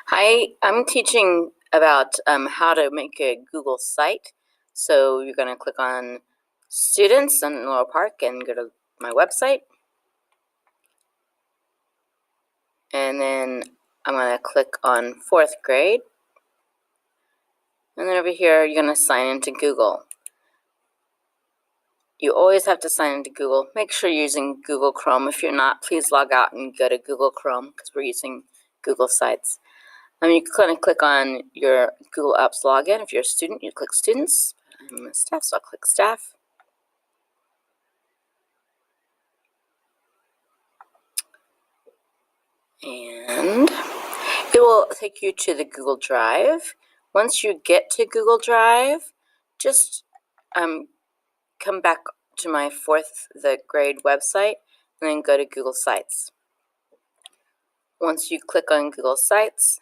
Hi, I'm teaching about how to make a Google site. So you're going to click on Students in Laurel Park and go to my website. And then I'm going to click on 4th grade. And then over here, you're going to sign into Google. You always have to sign into Google. Make sure you're using Google Chrome. If you're not, please log out and go to Google Chrome because we're using Google Sites. You can click on your Google Apps login. If you're a student, you click Students. I'm a staff, so I'll click Staff. And it will take you to the Google Drive. Once you get to Google Drive, just come back to my 4th grade website and then go to Google Sites. Once you click on Google Sites,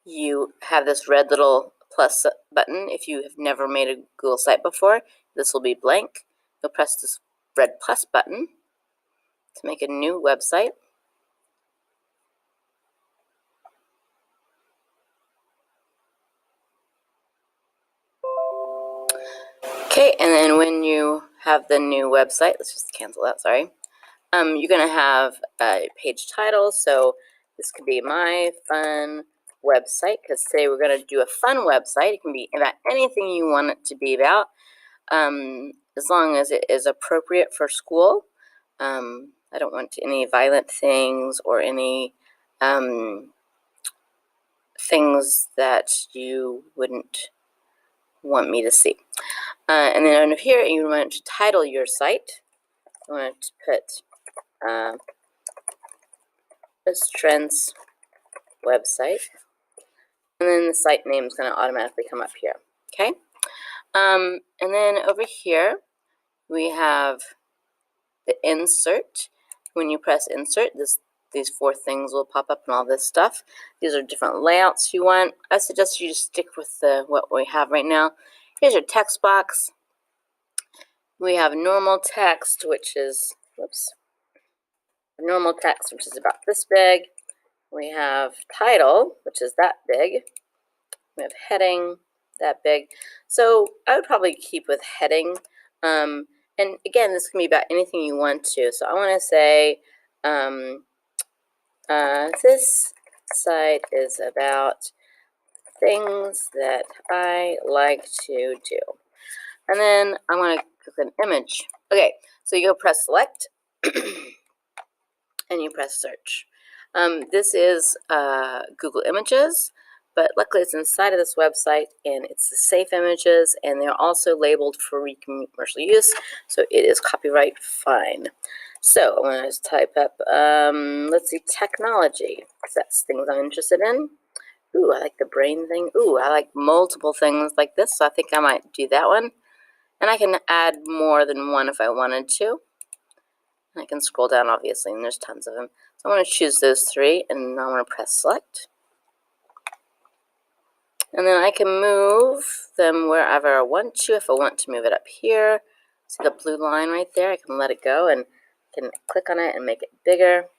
you have this red little plus button. If you have never made a Google site before, this will be blank. You'll press this red plus button to make a new website. Okay, and then when you have the new website, let's just cancel that, sorry. You're going to have a page title, so this could be My Fun Website, because today we're going to do a fun website. It can be about anything you want it to be about, as long as it is appropriate for school. I don't want any violent things or any things that you wouldn't want me to see. And then over here, you want to title your site. I want to put this Trends website, and then the site name is going to automatically come up here. Okay, and then over here we have the insert. When you press insert, these 4 things will pop up and all this stuff. These are different layouts you want. I suggest you just stick with what we have right now. Here's your text box. We have normal text, which is, normal text, which is about this big. We have title, which is that big. We have heading, that big. So I would probably keep with heading. And again, this can be about anything you want to. So I want to say, this site is about things that I like to do. And then I'm going to click an image. Okay, so you go press select and you press search. This is Google Images, but luckily it's inside of this website and it's the safe images, and they're also labeled for commercial use, so it is copyright fine. So I'm going to type up, let's see, technology, because that's things I'm interested in. Ooh, I like the brain thing. Ooh, I like multiple things like this, so I think I might do that one. And I can add more than one if I wanted to. I can scroll down, obviously, and there's tons of them. So I'm going to choose those 3, and I'm going to press select. And then I can move them wherever I want to. If I want to move it up here, see the blue line right there? I can let it go and can click on it and make it bigger.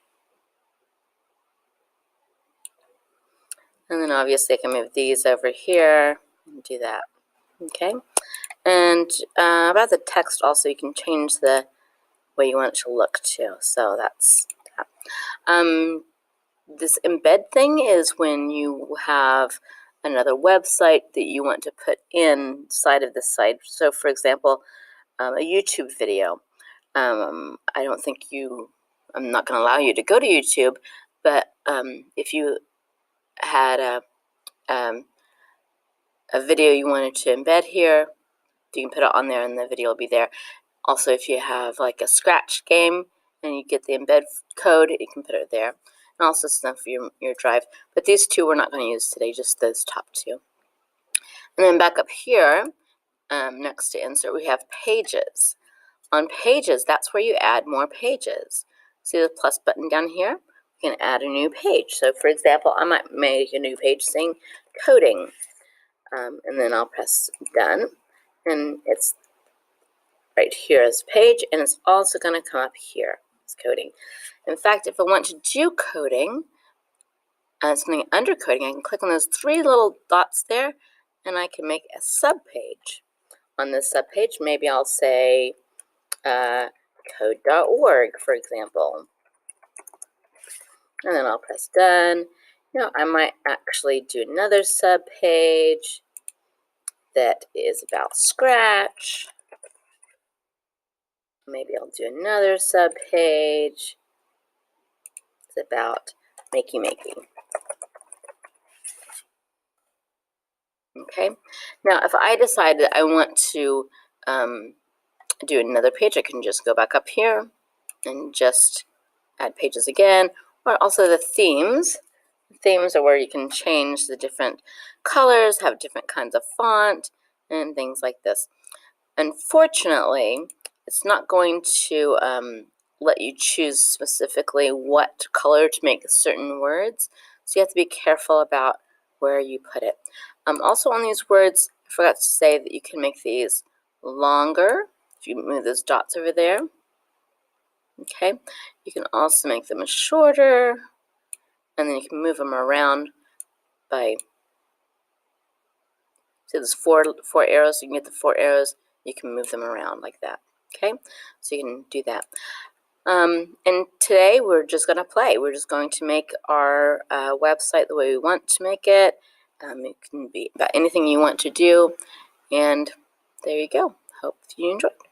And then obviously I can move these over here and do that. Okay. And about the text also, you can change the way you want it to look too. So that's that. This embed thing is when you have another website that you want to put inside of the site. So for example, a YouTube video. I'm not going to allow you to go to YouTube, but if you had a video you wanted to embed here, you can put it on there and the video will be there. Also, if you have like a Scratch game and you get the embed code, you can put it there. And also stuff for your drive. But these 2 we're not going to use today, just those top 2. And then back up here, next to insert, we have pages. On pages, that's where you add more pages. See the plus button down here? You can add a new page. So for example, I might make a new page saying coding. And then I'll press done. And it's right here as page, and it's also going to come up here as coding. In fact, if I want to do coding, something undercoding, I can click on those 3 little dots there, and I can make a subpage. On this subpage, maybe I'll say code.org, for example. And then I'll press done. I might actually do another subpage that is about Scratch. Maybe I'll do another subpage. It's about Makey. Okay. Now, if I decide that I want to do another page, I can just go back up here and just add pages again, or also the themes. Themes are where you can change the different colors, have different kinds of font, and things like this. Unfortunately, it's not going to let you choose specifically what color to make certain words, so you have to be careful about where you put it. Also on these words, I forgot to say that you can make these longer if you move those dots over there. Okay, you can also make them shorter, and then you can move them around by, see there's four arrows, you can get the 4 arrows, you can move them around like that. Okay, so you can do that. And today we're just going to play. We're just going to make our website the way we want to make it. It can be about anything you want to do, and there you go. Hope you enjoyed.